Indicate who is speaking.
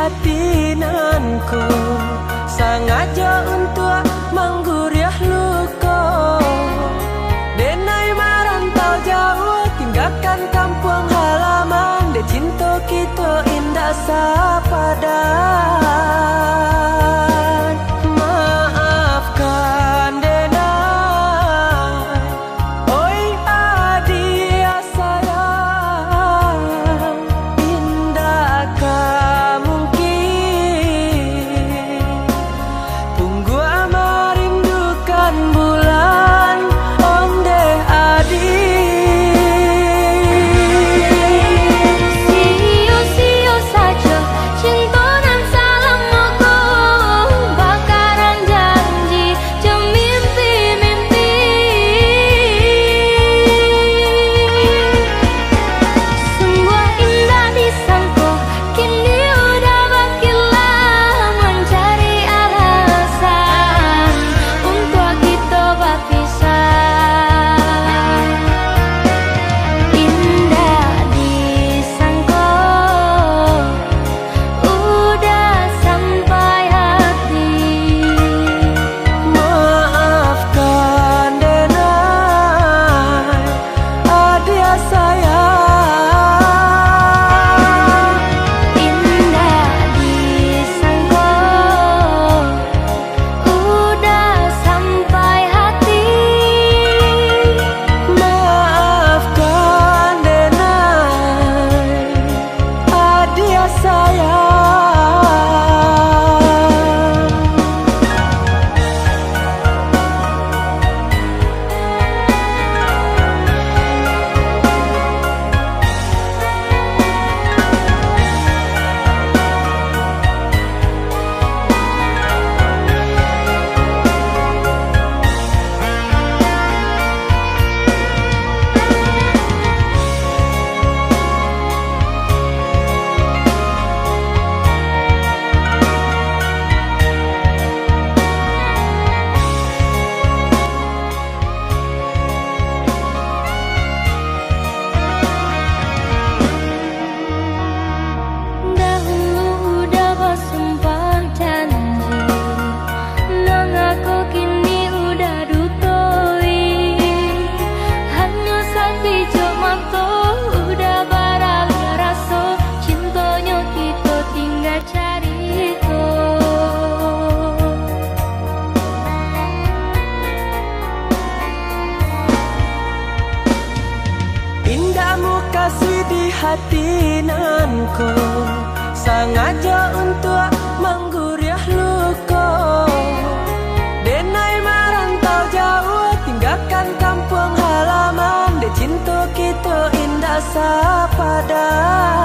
Speaker 1: hati nanku, sengaja untuk mengguriah luka. Denai merantau jauh, tinggalkan kampung halaman. De cinta kita indah sepadan. Maafkan Denai, oi adia sayang. Indakkah mungkin tunggu merindukan bulan onde adi.
Speaker 2: Sio-sio saja cinta dan salamku, bakaran janji jam mimpi-mimpi. Sungguh indah disangka, kini udah berkilau mencari alasan untuk kita berpisah. Indah disangka, udah sampai hati.
Speaker 1: Maafkan Denai, adia sayang.
Speaker 2: Indah disangka, udah sampai hati.
Speaker 1: Maafkan Denai, adia sayang.
Speaker 2: Dahulu udah bersumpah janji, mengaku kini udah dutoi. Hanya sekejap mata udah beralih rasa, cintanya kita tinggal cerita.
Speaker 1: Indahmu kasih di hati nanku, sengaja untuk mengguriah luka. Denai merantau jauh, tinggalkan kampung halaman. De cinta kita indah sepadan.